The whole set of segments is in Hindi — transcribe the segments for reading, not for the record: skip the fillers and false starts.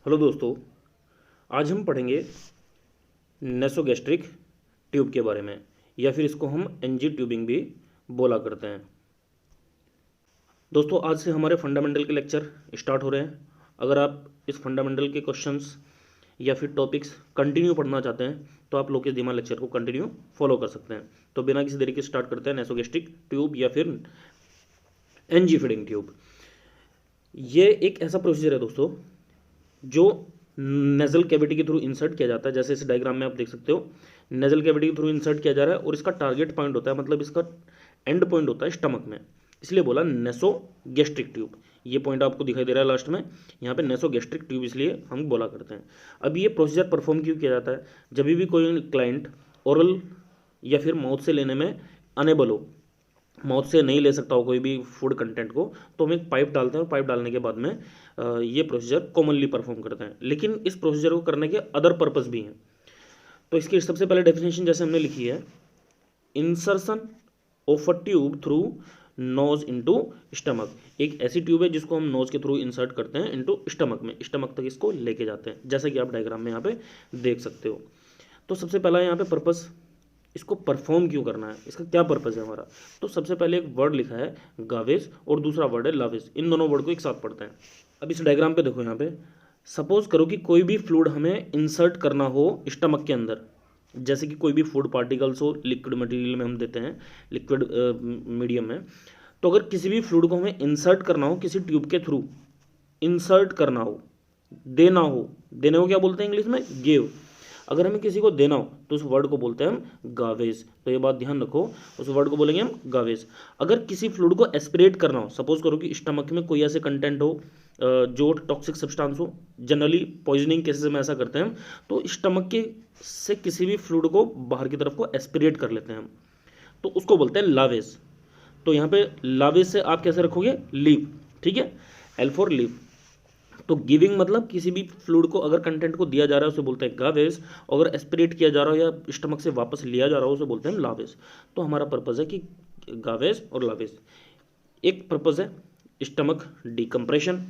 हेलो दोस्तों, आज हम पढ़ेंगे नेसोगैस्ट्रिक ट्यूब के बारे में, या फिर इसको हम एनजी ट्यूबिंग भी बोला करते हैं। दोस्तों, आज से हमारे फंडामेंटल के लेक्चर स्टार्ट हो रहे हैं। अगर आप इस फंडामेंटल के क्वेश्चंस या फिर टॉपिक्स कंटिन्यू पढ़ना चाहते हैं तो आप लोग इस दिमाग लेक्चर को कंटिन्यू फॉलो कर सकते हैं। तो बिना किसी देरी के स्टार्ट करते हैं नेसोगैस्ट्रिक ट्यूब या फिर एनजी फीडिंग ट्यूब। ये एक ऐसा प्रोसीजर है दोस्तों जो नेजल कैविटी के थ्रू इंसर्ट किया जाता है। जैसे इस डायग्राम में आप देख सकते हो, नेजल कैविटी के थ्रू इंसर्ट किया जा रहा है और इसका टारगेट पॉइंट होता है, मतलब इसका एंड पॉइंट होता है स्टमक में, इसलिए बोला नेसोगैस्ट्रिक ट्यूब। ये पॉइंट आपको दिखाई दे रहा है लास्ट में, यहाँ पे नेसोगैस्ट्रिक ट्यूब इसलिए हम बोला करते हैं। अब ये प्रोसीजर परफॉर्म क्यों किया जाता है? जब भी कोई क्लाइंट ओरल या फिर माउथ से लेने में अनेबल हो, माउथ से नहीं ले सकता हो कोई भी फूड कंटेंट को, तो हम एक पाइप डालते हैं और पाइप डालने के बाद में ये प्रोसीजर कॉमनली परफॉर्म करते हैं। लेकिन इस प्रोसीजर को करने के अदर पर्पस भी हैं। तो इसकी सबसे पहले डेफिनेशन जैसे हमने लिखी है, insertion of a tube through nose into stomach. एक ऐसी ट्यूब है जिसको हम नोज के थ्रू इंसर्ट करते हैं इनटू स्टमक में, स्टमक तक इसको लेके जाते हैं, जैसा कि आप डायग्राम में यहाँ पे देख सकते हो। तो सबसे पहला यहाँ पे पर्पस, इसको परफॉर्म क्यों करना है, इसका क्या पर्पस है हमारा। तो सबसे पहले एक वर्ड लिखा है गावेज और दूसरा वर्ड है लावेज। इन दोनों वर्ड को एक साथ पढ़ते हैं। अब इस डायग्राम पे देखो, यहाँ पे सपोज करो कि कोई भी फ्लूइड हमें इंसर्ट करना हो स्टमक के अंदर, जैसे कि कोई भी फूड पार्टिकल्स हो, लिक्विड मटेरियल में हम देते हैं, लिक्विड मीडियम में। तो अगर किसी भी फ्लूइड को हमें इंसर्ट करना हो किसी ट्यूब के थ्रू, इंसर्ट करना हो, देना हो, देने को क्या बोलते हैं इंग्लिश में? गिव। अगर हमें किसी को देना हो तो उस वर्ड को बोलते हैं हम गावेज। तो ये बात ध्यान रखो, उस वर्ड को बोलेंगे हम गावेज। अगर किसी फ्लूइड को एस्पिरेट करना हो, सपोज करो कि स्टमक में कोई ऐसे कंटेंट हो जो टॉक्सिक सब्सटेंस हो, जनरली पॉइजनिंग केसेस में ऐसा करते हैं हम, तो स्टमक के से किसी भी फ्लूइड को बाहर की तरफ को एस्पिरेट कर लेते हैं हम, तो उसको बोलते हैं लावेज। तो यहाँ पे लावेज से आप कैसे रखोगे? लीव। ठीक है, एल फॉर लीव। तो गिविंग मतलब किसी भी फ्लूइड को अगर कंटेंट को दिया जा रहा है उसे बोलते हैं गावेज, अगर एस्पिरेट किया जा रहा हो या स्टमक से वापस लिया जा रहा हो उसे बोलते हैं लावेज। तो हमारा पर्पज़ है कि गावेज और लावेज। एक पर्पज़ है स्टमक डिकम्प्रेशन।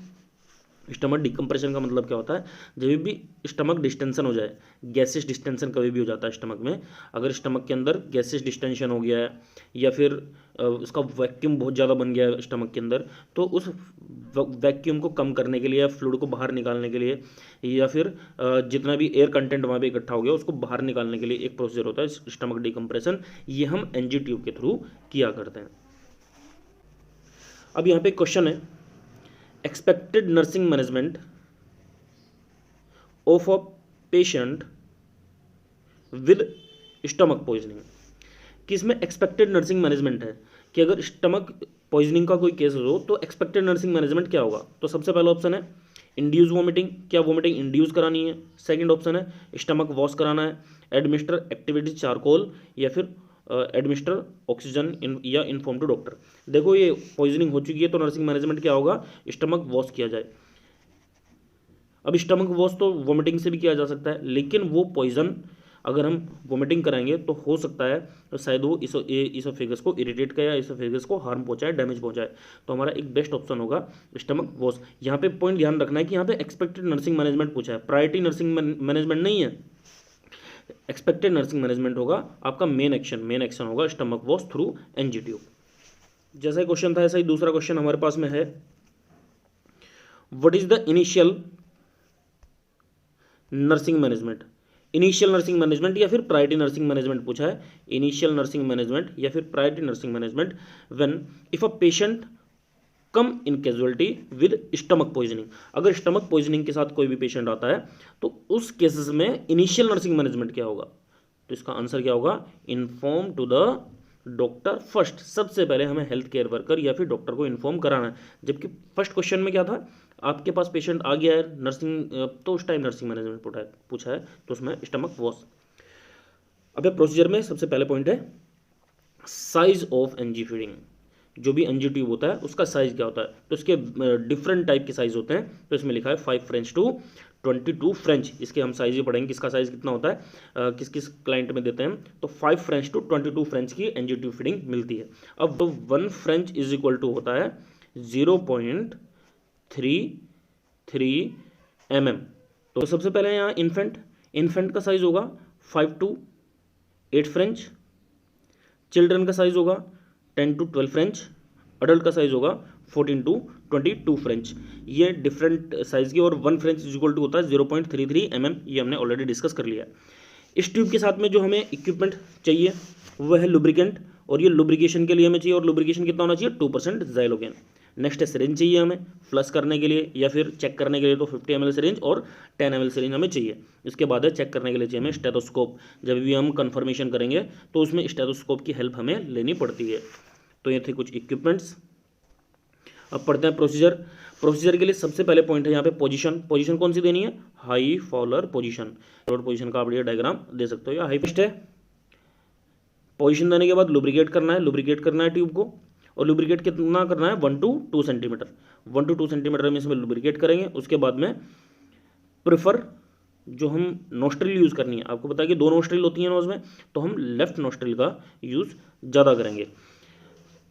स्टमक डिकम्प्रेशन का मतलब क्या होता है? जब भी स्टमक डिस्टेंशन हो जाए, गैसेस डिस्टेंशन कभी भी हो जाता है स्टमक में, अगर स्टमक के अंदर गैसेस डिस्टेंशन हो गया है या फिर उसका वैक्यूम बहुत ज़्यादा बन गया है स्टमक के अंदर, तो उस वैक्यूम को कम करने के लिए या फ्लूइड को बाहर निकालने के लिए, या फिर जितना भी एयर कंटेंट वहाँ पे इकट्ठा हो गया उसको बाहर निकालने के लिए एक प्रोसीजर होता है स्टमक डिकम्प्रेशन। ये हम एनजी ट्यूब के थ्रू किया करते हैं। अब यहाँ पे क्वेश्चन है, expected nursing management of a patient with stomach poisoning। कि इसमें एक्सपेक्टेड नर्सिंग मैनेजमेंट है कि अगर स्टमक पॉइजनिंग का कोई केस हो तो एक्सपेक्टेड नर्सिंग मैनेजमेंट क्या होगा। तो सबसे पहला ऑप्शन है इंड्यूस वोमिटिंग, क्या वोमिटिंग इंड्यूस करानी है। सेकंड ऑप्शन है स्टमक वॉश कराना है, एडमिनिस्टर एक्टिविटीज चारकोल, या फिर एडमिनिस्टर ऑक्सीजन या इन्फॉर्म टू डॉक्टर। देखो ये पॉइजनिंग हो चुकी है तो नर्सिंग मैनेजमेंट क्या होगा? स्टमक वॉश किया जाए। अब स्टमक वॉश तो वोमिटिंग से भी किया जा सकता है, लेकिन वो पॉइजन अगर हम वोमिटिंग कराएंगे तो हो सकता है तो शायद वो इसोफेगस को इरिटेट करे या इसोफेगस को हार्म पहुंचाए, डैमेज पहुंचाए। तो हमारा एक बेस्ट ऑप्शन होगा स्टमक वॉश। यहाँ पे पॉइंट ध्यान रखना है कि यहाँ पे एक्सपेक्टेड नर्सिंग मैनेजमेंट पूछा है, प्रायोरिटी नर्सिंग मैनेजमेंट नहीं है। एक्सपेक्टेड नर्सिंग मैनेजमेंट होगा आपका मेन एक्शन होगा stomach wash through NG tube. जैसा क्वेश्चन था ऐसा ही दूसरा क्वेश्चन हमारे पास में है, what is the initial nursing management. Initial nursing management या फिर प्रायोरिटी नर्सिंग मैनेजमेंट पूछा है। इनिशियल नर्सिंग मैनेजमेंट या फिर priority nursing management when if a patient come in casualty with stomach poisoning. अगर स्टमक पॉइजनिंग के साथ कोई भी पेशेंट आता है तो उस केसेस में इनिशियल नर्सिंग मैनेजमेंट क्या होगा? तो इसका आंसर क्या होगा? Inform to the doctor first. सबसे पहले हमें हेल्थ केयर वर्कर या फिर डॉक्टर को इन्फॉर्म कराना है। जबकि फर्स्ट क्वेश्चन में क्या था, आपके पास पेशेंट आ गया है नर्सिंग, तो उस टाइम नर्सिंग मैनेजमेंट पूछा है तो उसमें स्टमक वॉश। अब प्रोसीजर में सबसे पहले पॉइंट है साइज ऑफ एनजी फीडिंग। जो भी एनजी ट्यूब होता है उसका साइज क्या होता है? तो इसके डिफरेंट टाइप के साइज होते हैं। तो इसमें लिखा है 5 फ्रेंच टू 22 फ्रेंच। इसके हम साइज भी पढ़ेंगे, किसका साइज कितना होता है, किस किस क्लाइंट में देते हैं। तो 5 फ्रेंच टू 22 फ्रेंच की एनजी ट्यूब फीडिंग मिलती है। अब तो 1 फ्रेंच इज इक्वल टू होता है 0.33 mm। तो सबसे पहले यहाँ इन्फेंट का साइज होगा 5 to 8 फ्रेंच, चिल्ड्रन का साइज होगा 10 to 12 फ्रेंच, अडल्ट का साइज होगा 14 to 22 फ्रेंच। ये डिफरेंट साइज की, और 1 फ्रेंच इज इक्वल टू होता है 0.33 mm, ये हमने ऑलरेडी डिस्कस कर लिया है। इस ट्यूब के साथ में जो हमें इक्विपमेंट चाहिए वह है लुब्रिकेंट, और ये लुब्रिकेशन के लिए हमें चाहिए, और लुब्रिकेशन कितना होना चाहिए 2% ज़ाइलोगेन। नेक्स्ट है सिरिंज चाहिए हमें फ्लश करने के लिए या फिर चेक करने के लिए, तो 50 ml सिरिंज और 10 ml सिरिंज हमें चाहिए। इसके बाद है चेक करने के लिए चाहिए हमें स्टेथोस्कोप, जब भी हम कन्फर्मेशन करेंगे तो उसमें स्टेथोस्कोप की हेल्प हमें लेनी पड़ती है। तो ये थे कुछ इक्विपमेंट्स। अब पढ़ते हैं प्रोसीजर के लिए सबसे पहले पॉइंट है यहाँ पे पोजीशन कौन सी देनी है, हाई फॉलर पोजीशन। पोजीशन का आप ये डायग्राम दे सकते हो या हाई है। पोजीशन देने के बाद लुब्रिकेट करना है ट्यूब को, और लुब्रिकेट कितना करना है 1 to 2 सेंटीमीटर, 1 to 2 सेंटीमीटर हम इसमें लुब्रिकेट करेंगे। उसके बाद में प्रेफर जो हम नोस्ट्रिल यूज़ करनी है, आपको पता है कि 2 नोस्ट्रिल होती हैं नोज में, तो हम लेफ्ट नोस्ट्रिल का यूज़ ज़्यादा करेंगे।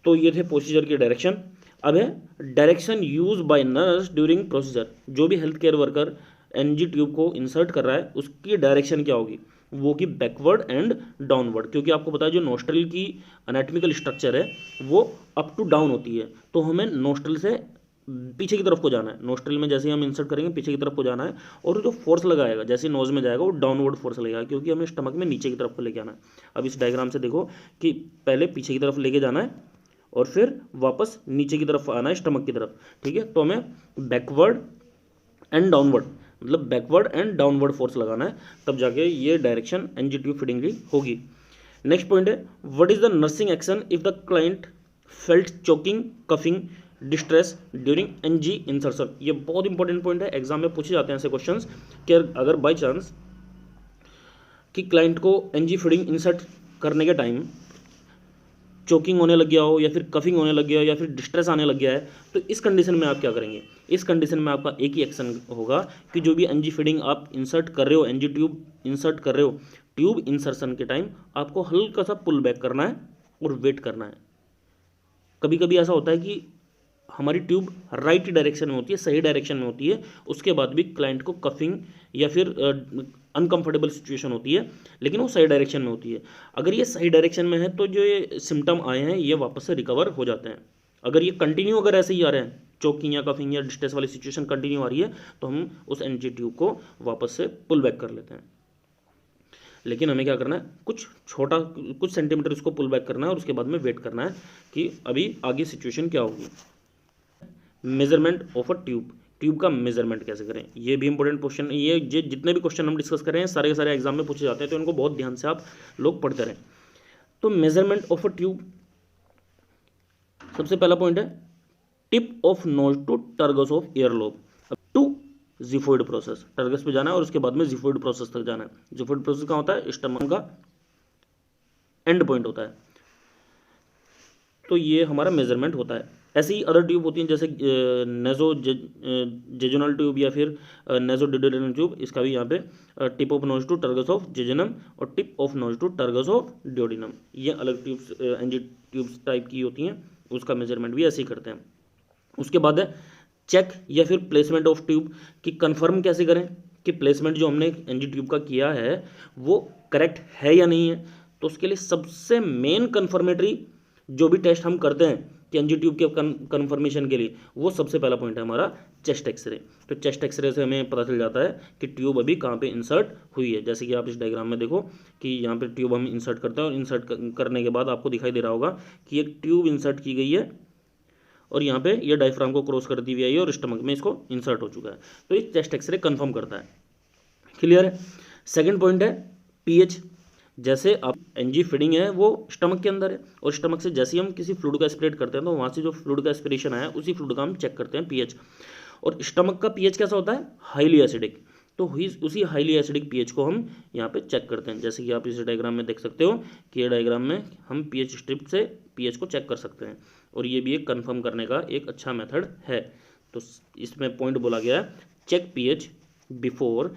तो ये थे प्रोसीजर की डायरेक्शन। अब है direction use by nurse during procedure. जो भी health care worker NG tube को इंसर्ट कर रहा है उसकी डायरेक्शन क्या होगी, वो कि बैकवर्ड एंड डाउनवर्ड, क्योंकि आपको पता है जो नोस्ट्रिल की एनाटॉमिकल स्ट्रक्चर है वो अप टू डाउन होती है, तो हमें नोस्ट्रिल से पीछे की तरफ को जाना है। नोस्ट्रिल में जैसे ही हम इंसर्ट करेंगे पीछे की तरफ को जाना है, और जो फोर्स लगाएगा जैसे नोज में जाएगा वो डाउनवर्ड फोर्स लगेगा, क्योंकि हमें स्टमक में नीचे की तरफ को लेके आना है। अब इस डायग्राम से देखो कि पहले पीछे की तरफ लेके जाना है और फिर वापस नीचे की तरफ आना है स्टमक की तरफ, ठीक है। तो हमें बैकवर्ड एंड डाउनवर्ड, मतलब बैकवर्ड एंड डाउनवर्ड फोर्स लगाना है, तब जाके ये डायरेक्शन एनजी ट्यूब फिटिंग की होगी। नेक्स्ट पॉइंट है what is the nursing action if the client felt choking, coughing, distress during NG insertion. ये बहुत इंपॉर्टेंट पॉइंट है, एग्जाम में पूछे जाते हैं ऐसे क्वेश्चंस कि अगर बाय चांस कि क्लाइंट को एनजी फीडिंग इंसर्ट करने के टाइम चोकिंग होने लग गया हो, या फिर कफिंग होने लग गया हो, या फिर डिस्ट्रेस आने लग गया है, तो इस कंडीशन में आप क्या करेंगे। इस कंडीशन में आपका एक ही एक्शन होगा कि जो भी एनजी फीडिंग आप इंसर्ट कर रहे हो, एनजी ट्यूब इंसर्ट कर रहे हो, ट्यूब इंसर्शन के टाइम आपको हल्का सा पुल बैक करना है और वेट करना है। कभी कभी ऐसा होता है कि हमारी ट्यूब राइट डायरेक्शन में होती है, सही डायरेक्शन में होती है, उसके बाद भी क्लाइंट को कफिंग या फिर अनकंफर्टेबल सिचुएशन होती है, लेकिन वो सही डायरेक्शन में होती है। अगर ये सही डायरेक्शन में है तो जो ये सिम्टम आए हैं ये वापस से रिकवर हो जाते हैं। अगर ये कंटिन्यू अगर ऐसे ही आ रहे हैं, चोकिंग या कफिंग या डिस्ट्रेस वाली सिचुएशन कंटिन्यू आ रही है, तो हम उस एनजी ट्यूब को वापस से पुल बैक कर लेते हैं। लेकिन हमें क्या करना है, कुछ सेंटीमीटर इसको पुल बैक करना है, और उसके बाद में वेट करना है कि अभी आगे सिचुएशन क्या होगी। मेजरमेंट ऑफ अ ट्यूब का मेजरमेंट कैसे करें, ये भी इंपॉर्टेंट क्वेश्चन। ये जितने भी क्वेश्चन हम डिस्कस कर रहे हैं सारे के सारे एग्जाम में पूछे जाते हैं, तो इनको बहुत ध्यान से आप लोग पढ़ते रहें। तो मेजरमेंट ऑफ अ ट्यूब, सबसे पहला पॉइंट है tip of nose to tragus of earlobe to xiphoid process. Tragus पे जाना है और उसके बाद में जिफोइड प्रोसेस तक जाना है। जिफोइड प्रोसेस कहाँ होता है, स्टमक का एंड पॉइंट होता है। तो ये हमारा मेजरमेंट होता है। ऐसे ही अदर ट्यूब होती हैं जैसे नेजो जेजुनल ट्यूब या फिर नेजो डिडोडेनल ट्यूब। इसका भी यहाँ पे tip of nose to tragus of jejunum और tip of nose to tragus of duodenum, ये अलग ट्यूब्स एनजी ट्यूब्स टाइप की होती हैं। उसका मेजरमेंट भी ऐसे ही करते हैं। उसके बाद है चेक या फिर प्लेसमेंट ऑफ ट्यूब की कंफर्म कैसे करें कि प्लेसमेंट जो हमने एनजी ट्यूब का किया है वो करेक्ट है या नहीं है। तो उसके लिए सबसे मेन कन्फर्मेटरी जो भी टेस्ट हम करते हैं कि एनजी ट्यूब के कन्फर्मेशन के लिए, वो सबसे पहला पॉइंट है हमारा चेस्ट एक्सरे। तो चेस्ट एक्सरे से हमें पता चल जाता है कि ट्यूब अभी कहाँ पे इंसर्ट हुई है। जैसे कि आप इस डायग्राम में देखो कि यहाँ पे ट्यूब हम इंसर्ट करते हैं, और इंसर्ट करने के बाद आपको दिखाई दे रहा होगा कि एक ट्यूब इंसर्ट की गई है और यहाँ पे ये डायफ्राम को क्रॉस करती हुई आई है और स्टमक में इसको इंसर्ट हो चुका है। तो ये चेस्ट एक्सरे कंफर्म करता है। क्लियर है। सेकंड पॉइंट है पीएच। जैसे आप एनजी फीडिंग है वो स्टमक के अंदर है, और स्टमक से जैसे ही हम किसी फ्लूइड का एस्पिरेट करते हैं तो वहाँ से जो फ्लूइड का एस्पिरेशन आया उसी फ्लूइड का हम चेक करते हैं पीएच। और स्टमक का पीएच कैसा होता है, हाईली एसिडिक। तो उसी हाईली एसिडिक पीएच को हम यहाँ पे चेक करते हैं। जैसे कि आप इस डायग्राम में देख सकते हो कि ये डायग्राम में हम पीएच स्ट्रिप से पीएच को चेक कर सकते हैं, और ये भी एक कन्फर्म करने का एक अच्छा मेथड है। तो इसमें पॉइंट बोला गया है check pH before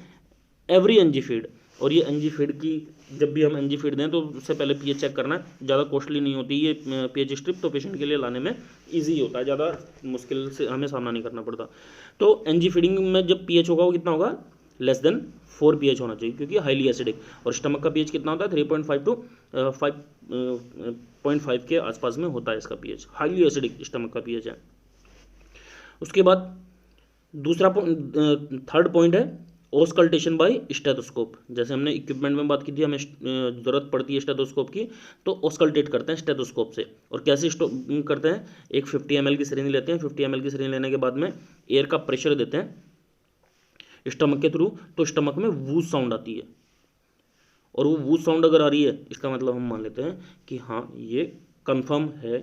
every NG feed. और ये एनजी फीड की जब भी हम एनजी फीड दें तो उससे पहले पीएच चेक करना है। ज़्यादा कॉस्टली नहीं होती ये पीएच स्ट्रिप, तो पेशेंट के लिए लाने में इजी होता है, ज़्यादा मुश्किल से हमें सामना नहीं करना पड़ता। तो एनजी फीडिंग में जब पीएच होगा वो कितना होगा, लेस देन 4 pH होना चाहिए क्योंकि हाईली एसिडिक, और स्टमक का pH कितना होता है 3.5 टू 5.5 के आसपास में होता है इसका pH, हाईली एसिडिक स्टमक का pH है। उसके बाद दूसरा थर्ड पॉइंट है ऑस्कल्टेशन बाय स्टेथोस्कोप। जैसे हमने इक्विपमेंट में बात की थी, हमें ज़रूरत पड़ती है स्टेथोस्कोप की, तो ऑस्कल्टेट करते हैं स्टेथोस्कोप से। और कैसे करते हैं, एक 50 ml की सिरिंज लेते हैं, 50 ml की सिरिंज लेने के बाद में एयर का प्रेशर देते हैं स्टमक के थ्रू, तो स्टमक में वूज साउंड आती है, और वो वूज साउंड अगर आ रही है इसका मतलब हम मान लेते हैं कि हाँ ये कंफर्म है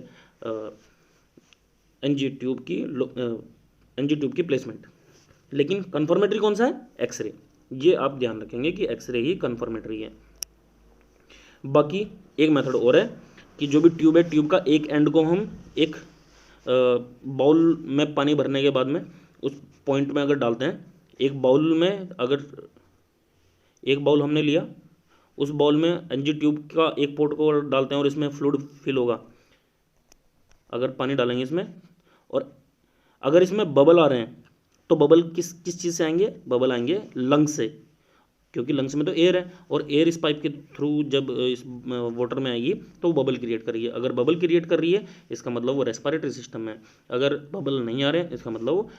एनजी ट्यूब की प्लेसमेंट। लेकिन कंफर्मेटरी कौन सा है, एक्सरे। ये आप ध्यान रखेंगे कि एक्सरे ही कंफर्मेटरी है। बाकी एक मेथड और है कि जो भी ट्यूब है, ट्यूब का एक एंड को हम एक बाउल में पानी भरने के बाद में उस पॉइंट में अगर डालते हैं, एक बाउल में अगर एक बाउल हमने लिया, उस बाउल में एनजी ट्यूब का एक पोर्ट को डालते हैं और इसमें फ्लूइड फिल होगा, अगर पानी डालेंगे इसमें, और अगर इसमें बबल आ रहे हैं तो बबल किस चीज़ से आएंगे, बबल आएंगे लंग्स से, क्योंकि लंग्स में तो एयर है, और एयर इस पाइप के थ्रू जब इस वाटर में आएगी तो वो बबल क्रिएट कर रही है। अगर बबल क्रिएट कर रही है इसका मतलब वो रेस्पिरेटरी सिस्टम में है, अगर बबल नहीं आ रहे हैं इसका मतलब वो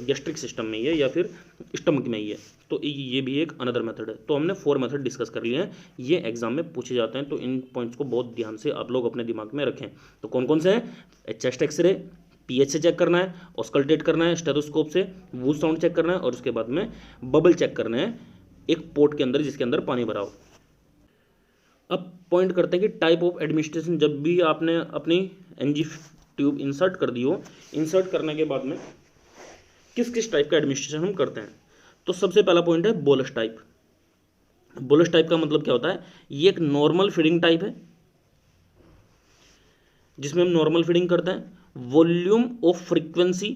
गैस्ट्रिक सिस्टम में ही है या फिर स्टमक में ही है। तो ये भी एक अनदर मेथड है। तो हमने 4 मेथड डिस्कस कर लिए हैं, ये एग्जाम में पूछे जाते हैं, तो इन पॉइंट्स को बहुत ध्यान से आप लोग अपने दिमाग में रखें। तो कौन कौन से हैं, चेस्ट एक्सरे, पीएच से चेक करना है, ऑस्कल्टेट करना है स्टेथोस्कोप से, वूज साउंड चेक करना है, और उसके बाद में बबल चेक करना है एक पोर्ट के अंदर जिसके अंदर पानी भरा हो। अब पॉइंट करते हैं कि टाइप ऑफ एडमिनिस्ट्रेशन। जब भी आपने अपनी एनजी ट्यूब इंसर्ट कर दी हो, इंसर्ट करने के बाद में किस किस टाइप का एडमिनिस्ट्रेशन हम करते हैं। तो सबसे पहला पॉइंट है बोलस टाइप। बोलस टाइप का मतलब क्या होता है, ये एक नॉर्मल फीडिंग टाइप है जिसमें हम नॉर्मल फीडिंग करते हैं। Volume of frequency,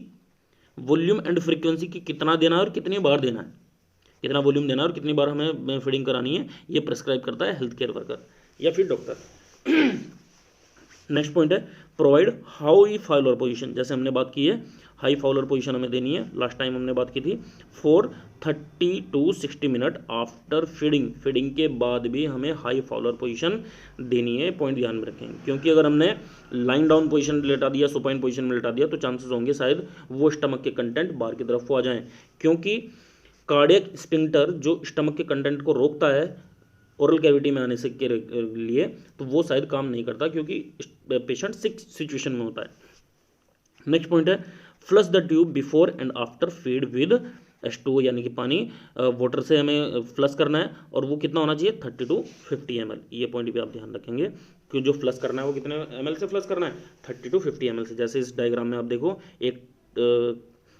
volume and frequency की कितना देना है और कितनी बार देना है, कितना वॉल्यूम देना है और कितनी बार हमें फीडिंग करानी है, ये प्रेस्क्राइब करता है हेल्थ केयर वर्कर या फिर डॉक्टर। नेक्स्ट पॉइंट है प्रोवाइड हाई फाउलर पोजीशन। जैसे हमने बात की है हाई फाउलर पोजीशन हमें देनी है, लास्ट टाइम हमने बात की थी, for 30 to 60 minute after feeding. Feeding के बाद भी हमें हाई फाउलर पोजीशन देनी है, पॉइंट ध्यान में रखेंगे, क्योंकि अगर हमने लाइन डाउन पोजीशन लेटा दिया, सुपाइन पोजीशन में लेटा दिया, तो चांसेस होंगे शायद वो स्टमक के कंटेंट बाहर की तरफ आ जाएं, क्योंकि कार्डियक स्पिंक्टर जो स्टमक के कंटेंट को रोकता है ओरल कैविटी में आने से के लिए, तो वो शायद काम नहीं करता क्योंकि पेशेंट सिक सिचुएशन में होता है। नेक्स्ट पॉइंट है flush the tube before and after feed with H2O, यानी कि पानी वाटर से हमें फ्लश करना है, और वो कितना होना चाहिए 30 to 50 ml। ये पॉइंट भी आप ध्यान रखेंगे कि जो फ्लश करना है वो कितने ml से फ्लश करना है, 30 to 50 ml से। जैसे इस डायग्राम में आप देखो, एक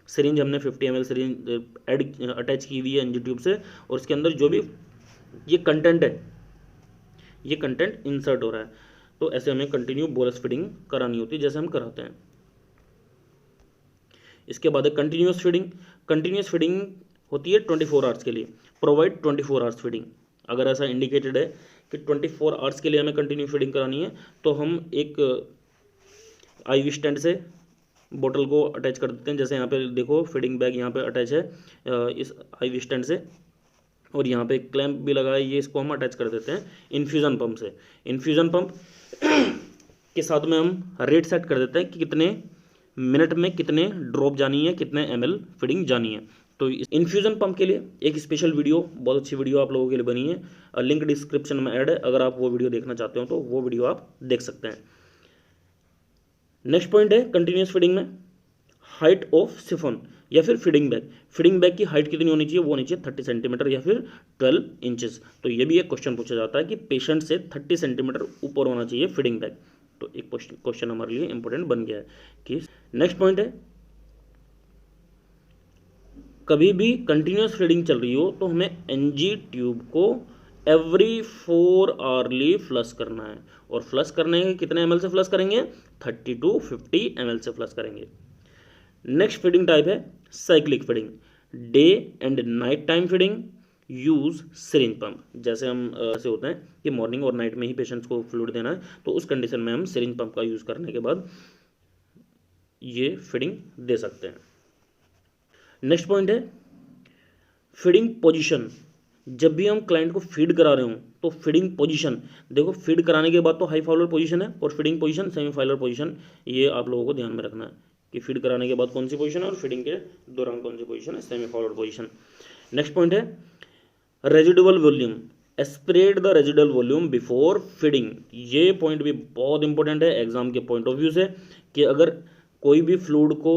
सिरिंज हमने 50 ml सिरिंज अटैच की हुई है एनजी ट्यूब से, और इसके अंदर जो भी ये कंटेंट है, ये कंटेंट इंसर्ट हो रहा है। तो ऐसे हमें कंटिन्यू बोलस फीडिंग करानी होती है जैसे हम कराते हैं। इसके बाद है कंटिन्यूस फीडिंग। कंटिन्यूस फीडिंग होती है 24 आवर्स के लिए, प्रोवाइड 24 आवर्स फीडिंग। अगर ऐसा इंडिकेटेड है कि 24 आवर्स के लिए हमें कंटिन्यू फीडिंग करानी है, तो हम एक आईवी स्टैंड से बोतल को अटैच कर देते हैं। जैसे यहाँ पे देखो फीडिंग बैग यहाँ पे अटैच है इस आईवी स्टैंड से, और यहाँ पे क्लैंप भी लगा है, ये इसको हम अटैच कर देते हैं इन्फ्यूज़न पंप से। इन्फ्यूज़न पंप के साथ में हम रेट सेट कर देते हैं कि कितने मिनट में कितने ड्रॉप जानी है, कितने ml फीडिंग जानी है। तो इन्फ्यूज़न पंप के लिए एक स्पेशल वीडियो, बहुत अच्छी वीडियो आप लोगों के लिए बनी है, लिंक डिस्क्रिप्शन में ऐड है, अगर आप वो वीडियो देखना चाहते हो तो वो वीडियो आप देख सकते हैं। नेक्स्ट पॉइंट है कंटिन्यूस फीडिंग में हाइट ऑफ सिफोन या फिर फीडिंग बैग। फीडिंग बैग की हाइट कितनी होनी चाहिए, वो होनी चाहिए 30 सेंटीमीटर या फिर 12 इंचेस। तो ये भी एक क्वेश्चन पूछा जाता है कि पेशेंट से 30 सेंटीमीटर ऊपर होना चाहिए फीडिंग बैग। तो एक क्वेश्चन हमारे लिए इंपॉर्टेंट बन गया है कि नेक्स्ट पॉइंट है कभी भी कंटिन्यूस फीडिंग चल रही हो तो हमें एनजी ट्यूब को एवरी 4 आवरली फ्लश करना है, और फ्लश करने के कितने ml से फ्लश करेंगे, 30 to 50 ml से फ्लश करेंगे। नेक्स्ट फीडिंग टाइप है cyclic feeding, day and night time feeding, use syringe pump. जैसे हम ऐसे होते हैं कि मॉर्निंग और नाइट में ही पेशेंट्स को फ्लूइड देना है, तो उस कंडीशन में हम सिरिंज पंप का यूज़ करने के बाद ये फीडिंग दे सकते हैं। नेक्स्ट पॉइंट है फीडिंग पोजीशन, जब भी हम क्लाइंट को फीड करा रहे हों तो फीडिंग पोजीशन, देखो फीड कराने के बाद तो हाई फाउलर पोजीशन है और feeding position semi Fowler position, ये आप लोगों को ध्यान में रखना है कि फीड कराने के बाद कौन सी पोजीशन है और फीडिंग के दौरान कौन सी पोजीशन है, semi Fowler position. Next point है residual volume, aspirate the residual volume before feeding. ये पॉइंट भी बहुत इंपॉर्टेंट है एग्जाम के पॉइंट ऑफ व्यू से कि अगर कोई भी फ्लूइड को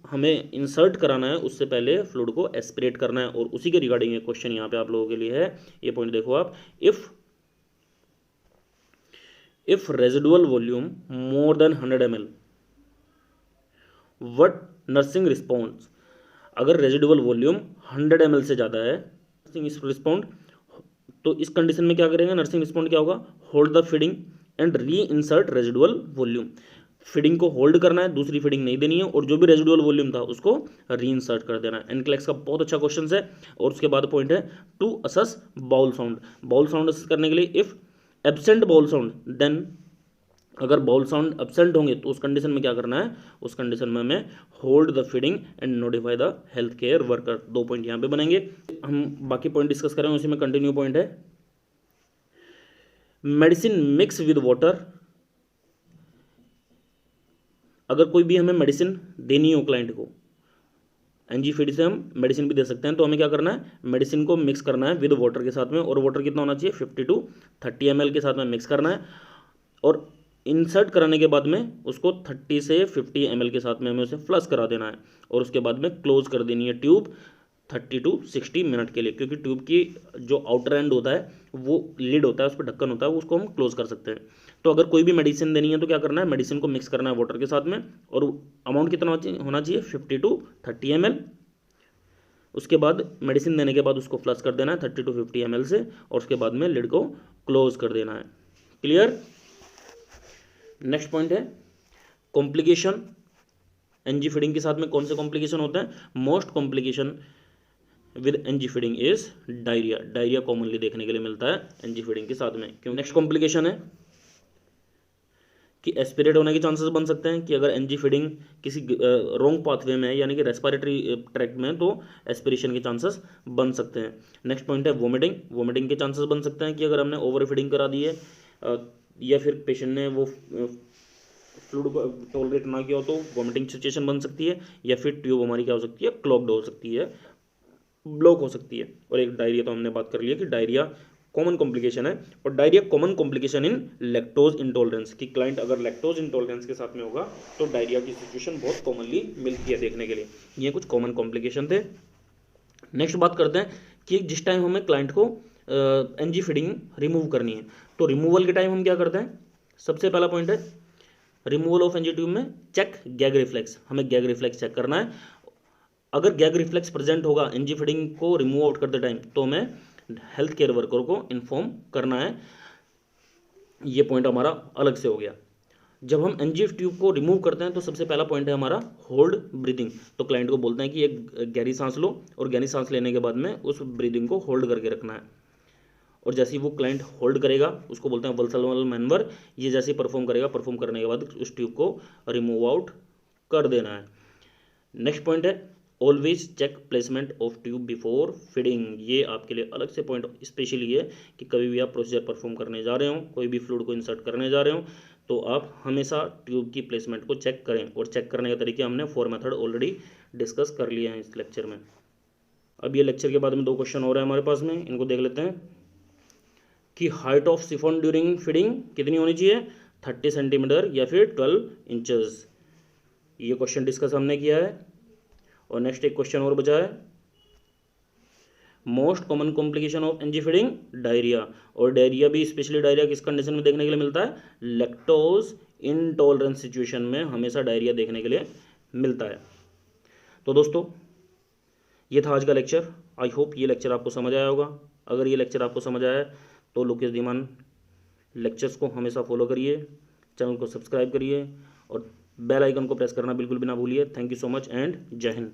हमें इंसर्ट कराना है उससे पहले फ्लूइड को एस्पिरेट करना है, और उसी के रिगार्डिंग एक क्वेश्चन यहाँ पे आप लोगों के लिए है। ये पॉइंट देखो आप, if residual volume more than 100 ml what nursing response, अगर रेजिडुअल वॉल्यूम 100 ml से ज़्यादा है नर्सिंग रिस्पॉन्ड, तो इस कंडीशन में क्या करेंगे, नर्सिंग रिस्पॉन्ड क्या होगा, hold the feeding and re insert residual volume. Feeding को होल्ड करना है, दूसरी फीडिंग नहीं देनी है, और जो भी रेजिडुअल वॉल्यूम था उसको री इंसर्ट कर देना है। एनक्लेक्स का बहुत अच्छा क्वेश्चन है। और उसके बाद पॉइंट है to assess bowel sound, bowel sound assess करने के लिए if absent bowel sound then, अगर बाउल साउंड एब्सेंट होंगे तो उस कंडीशन में क्या करना है, उस कंडीशन में हमें hold the feeding and notify the health care worker. 2 point यहाँ पे बनेंगे, हम बाकी पॉइंट डिस्कस करेंगे उसी में कंटिन्यू पॉइंट है मेडिसिन मिक्स विद वाटर, अगर कोई भी हमें मेडिसिन देनी हो क्लाइंट को, एनजी फीड से हम मेडिसिन भी दे सकते हैं, तो हमें क्या करना है, मेडिसिन को मिक्स करना है विद वाटर के साथ में, और वाटर कितना होना चाहिए, 50 to 30 ml के साथ में मिक्स करना है, और इंसर्ट कराने के बाद में उसको 30 से 50 ml के साथ में हमें उसे फ्लश करा देना है, और उसके बाद में क्लोज कर देनी है ट्यूब 30 to 60 मिनट के लिए, क्योंकि ट्यूब की जो आउटर एंड होता है वो लिड होता है, उस पर ढक्कन होता है, उसको हम क्लोज कर सकते हैं। तो अगर कोई भी मेडिसिन देनी है तो क्या करना है, मेडिसिन को मिक्स करना है वाटर के साथ में, और अमाउंट कितना होना चाहिए 50 to 30 ml। उसके बाद मेडिसिन देने के बाद उसको फ्लश कर देना है 30 to 50 ml से, और उसके बाद में लिड को क्लोज कर देना है। क्लियर। नेक्स्ट पॉइंट है कॉम्प्लिकेशन, एनजी फीडिंग के साथ में कौन से कॉम्प्लिकेशन होते हैं, most complication with NG feeding is diarrhoea, diarrhoea commonly देखने के लिए मिलता है एनजी फीडिंग के साथ में। क्यों, नेक्स्ट कॉम्प्लिकेशन है कि एस्पिरेट होने के चांसेस बन सकते हैं, कि अगर एनजी फीडिंग किसी रॉन्ग पाथवे में है यानी कि रेस्पिरेटरी ट्रैक्ट में, तो एस्पिरेशन के चांसेस बन सकते हैं। नेक्स्ट पॉइंट है वोमिटिंग, वोमिटिंग के चांसेस बन सकते हैं कि अगर हमने ओवर फीडिंग करा दी है या फिर पेशेंट ने वो फ्लूइड को टॉलरेट ना किया हो तो वोमिटिंग सिचुएशन बन सकती है, या फिर ट्यूब हमारी क्या हो सकती है, क्लॉग्ड हो सकती है, ब्लॉक हो सकती है। और एक डायरिया तो हमने बात कर ली है कि डायरिया कॉमन कॉम्प्लिकेशन है, और डायरिया कॉमन कॉम्प्लिकेशन इन लैक्टोज इंटॉलरेंस, कि क्लाइंट अगर लैक्टोज इंटॉलरेंस के साथ में होगा तो डायरिया की सिचुएशन बहुत कॉमनली मिलती है देखने के लिए। ये कुछ कॉमन कॉम्प्लिकेशन थे। नेक्स्ट बात करते हैं कि जिस टाइम हमें क्लाइंट को एनजी फीडिंग रिमूव करनी है, तो रिमूवल के टाइम हम क्या करते हैं, सबसे पहला पॉइंट है रिमूवल ऑफ एनजी ट्यूब में चेक गैग रिफ्लेक्स, हमें गैग रिफ्लेक्स चेक करना है। अगर गैग रिफ्लेक्स प्रेजेंट होगा एनजी फीडिंग को रिमूव आउट करते टाइम, तो हमें हेल्थ केयर वर्कर को इन्फॉर्म करना है। ये पॉइंट हमारा अलग से हो गया। जब हम एनजी ट्यूब को रिमूव करते हैं तो सबसे पहला पॉइंट है हमारा होल्ड ब्रीदिंग, तो क्लाइंट को बोलते हैं कि एक गहरी सांस लो, और गहरी सांस लेने के बाद में उस ब्रीदिंग को होल्ड करके रखना है, और जैसे ही वो क्लाइंट होल्ड करेगा उसको बोलते हैं वल्सलवल मैनवर, ये जैसे ही परफॉर्म करेगा, परफॉर्म करने के बाद उस ट्यूब को रिमूव आउट कर देना है। नेक्स्ट पॉइंट है always check placement of tube before feeding, ये आपके लिए अलग से पॉइंट स्पेशली ये कि कभी भी आप प्रोसीजर परफॉर्म करने जा रहे हो, कोई भी फ्लूइड को इंसर्ट करने जा रहे हो, तो आप हमेशा ट्यूब की प्लेसमेंट को चेक करें, और चेक करने के तरीके हमने 4 मेथड ऑलरेडी डिस्कस कर लिए हैं इस लेक्चर में। अब ये लेक्चर के बाद में 2 क्वेश्चन हो रहे हैं हमारे पास में, इनको देख लेते हैं कि height of chiffon during feeding कितनी होनी चाहिए, 30 सेंटीमीटर या फिर 12 इंचेस, ये क्वेश्चन डिस्कस हमने किया है। और नेक्स्ट एक क्वेश्चन और बचा है most common complication of NG feeding diarrhoea, और डायरिया भी स्पेशली डायरिया किस कंडीशन में देखने के लिए मिलता है, लैक्टोज इंटॉलरेंस सिचुएशन में हमेशा डायरिया देखने के लिए मिलता है। तो दोस्तों ये था आज का लेक्चर, आई होप ये लेक्चर आपको समझ आया होगा। अगर ये लेक्चर आपको समझ आया तो लोकेश धीमान लेक्चर्स को हमेशा फॉलो करिए, चैनल को सब्सक्राइब करिए, और बेल आइकन को प्रेस करना बिल्कुल भी ना भूलिए। Thank you so much and जय हिंद।